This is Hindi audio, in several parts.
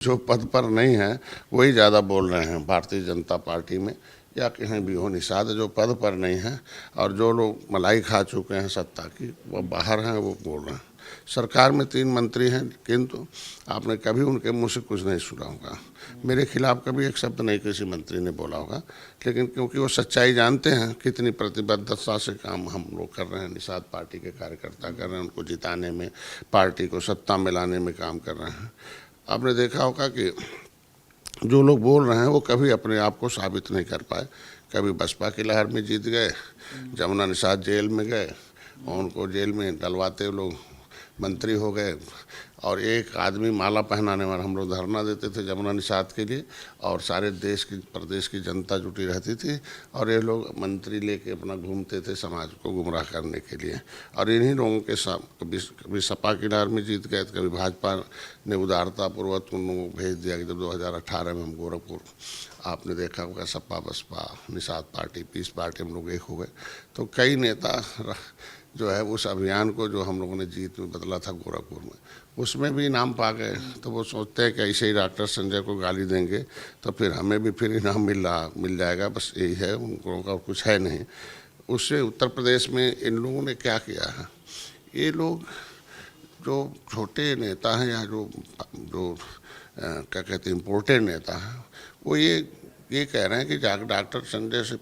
जो पद पर नहीं है वही ज़्यादा बोल रहे हैं भारतीय जनता पार्टी में या कहीं भी हो। निषाद जो पद पर नहीं है और जो लोग मलाई खा चुके हैं सत्ता की वो बाहर हैं, वो बोल रहे हैं। सरकार में 3 मंत्री हैं, किंतु आपने कभी उनके मुंह से कुछ नहीं सुना होगा। मेरे खिलाफ कभी एक शब्द नहीं किसी मंत्री ने बोला होगा, लेकिन क्योंकि वो सच्चाई जानते हैं, कितनी प्रतिबद्धता से काम हम लोग कर रहे हैं, निषाद पार्टी के कार्यकर्ता कर रहे हैं, उनको जिताने में, पार्टी को सत्ता में लाने में काम कर रहे हैं। आपने देखा होगा कि जो लोग बोल रहे हैं वो कभी अपने आप को साबित नहीं कर पाए। कभी बसपा की लहर में जीत गए, जमुना निषाद जेल में गए और उनको जेल में डलवाते लोग मंत्री हो गए। और एक आदमी माला पहनाने वाला, हम लोग धरना देते थे जमुना निषाद के लिए और सारे देश की प्रदेश की जनता जुटी रहती थी और ये लोग मंत्री लेके अपना घूमते थे समाज को गुमराह करने के लिए। और इन्हीं लोगों के साथ कभी सपा की लहर में जीत गए, कभी भाजपा ने उदारतापूर्वक उन लोगों को भेज दिया कि जब 2018 में हम गोरखपुर, आपने देखा होगा Sapa Basapa Nishad party peace party हम लोग एक हो गए। तो कई नेता जो है उस अभियान को जो हम लोगों ने जीत में बदला था गोरखपुर में, उसमें भी इनाम पा गए। तो वो सोचते हैं कि ऐसे ही डॉक्टर संजय को गाली देंगे तो फिर हमें भी फिर इनाम मिल जाएगा, बस यही है, उनको का कुछ है नहीं। उससे उत्तर प्रदेश में इन लोगों ने क्या किया है, ये लोग जो छोटे नेता हैं या जो क्या कहते हैं इम्पोर्टेड नेता हैं, वो ये कह रहे हैं कि जाकर डॉक्टर संजय से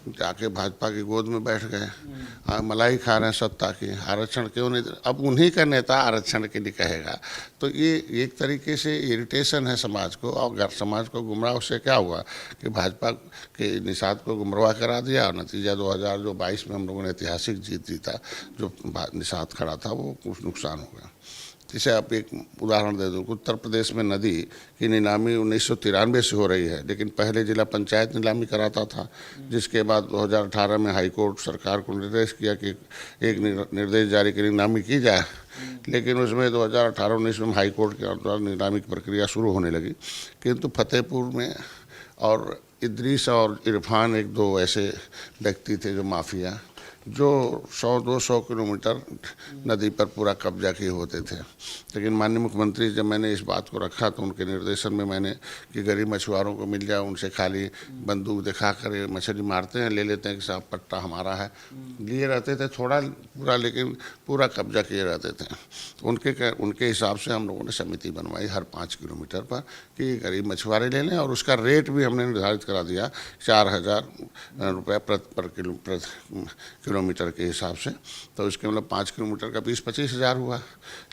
जाके भाजपा की गोद में बैठ गए, मलाई खा रहे हैं सत्ता की, आरक्षण क्यों नहीं। अब उन्हीं का नेता आरक्षण के लिए कहेगा तो ये एक तरीके से इरिटेशन है समाज को। और समाज को गुमराह उससे क्या हुआ कि भाजपा के निषाद को गुमराह करा दिया और नतीजा 2022 में हम लोगों ने ऐतिहासिक जीत जीता, जो निषाद खड़ा था वो कुछ नुकसान हो गया। जैसे आप एक उदाहरण दे दूँ, उत्तर प्रदेश में नदी की नीलामी 1993 से हो रही है, लेकिन पहले जिला पंचायत नीलामी कराता था, जिसके बाद 2018 में हाईकोर्ट सरकार को निर्देश किया कि एक निर्देश जारी कर नीलामी की जाए। लेकिन उसमें 2018-19 में हाईकोर्ट के द्वारा नीलामी की प्रक्रिया शुरू होने लगी, किंतु फतेहपुर में और इदरीस और इरफान एक दो ऐसे व्यक्ति थे जो माफिया, जो 100-200 किलोमीटर नदी पर पूरा कब्जा किए होते थे। लेकिन माननीय मुख्यमंत्री जब मैंने इस बात को रखा तो उनके निर्देशन में मैंने कि गरीब मछुआरों को मिल जाए, उनसे खाली बंदूक दिखा कर मछली मारते हैं, ले लेते हैं कि साहब पट्टा हमारा है, लिए रहते थे थोड़ा पूरा, लेकिन पूरा कब्जा किए रहते थे। उनके हिसाब से हम लोगों ने समिति बनवाई हर 5 किलोमीटर पर कि गरीब मछुआरे ले लें, और उसका रेट भी हमने निर्धारित करा दिया 4000 रुपये प्रति किलोमीटर के हिसाब से। तो इसके मतलब 5 किलोमीटर का 20-25 हज़ार हुआ।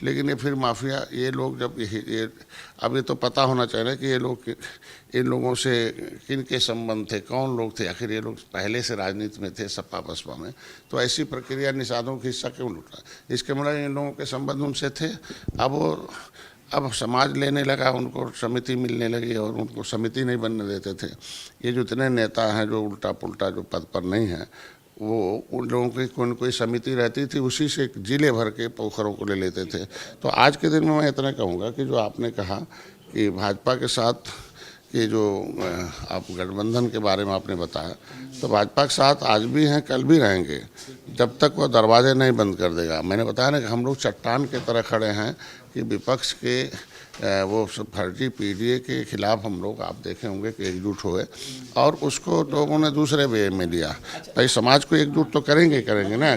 लेकिन ये फिर माफिया ये लोग जब ये अब ये तो पता होना चाहिए कि ये लोग इन लोगों से किन के संबंध थे, कौन लोग थे, आखिर ये लोग पहले से राजनीति में थे सपा बसपा में, तो ऐसी प्रक्रिया निषादों की हिस्सा क्यों लुटा। इसके मतलब इन लोगों के संबंध उनसे थे। अब समाज लेने लगा, उनको समिति मिलने लगी और उनको समिति नहीं बनने देते थे। ये जो इतने नेता हैं जो उल्टा पुल्टा जो पद पर नहीं है, वो उन लोगों की कोई समिति रहती थी, उसी से जिले भर के पोखरों को ले लेते थे। तो आज के दिन में मैं इतना कहूँगा कि जो आपने कहा कि भाजपा के साथ ये जो आप गठबंधन के बारे में आपने बताया, तो भाजपा के साथ आज भी हैं, कल भी रहेंगे, जब तक वो दरवाजे नहीं बंद कर देगा। मैंने बताया ना कि हम लोग चट्टान के तरह खड़े हैं कि विपक्ष के वो फर्जी पीडीए के खिलाफ हम लोग, आप देखे होंगे कि एकजुट हुए और उसको लोगों ने दूसरे वे में लिया। भाई समाज को एकजुट तो करेंगे ना।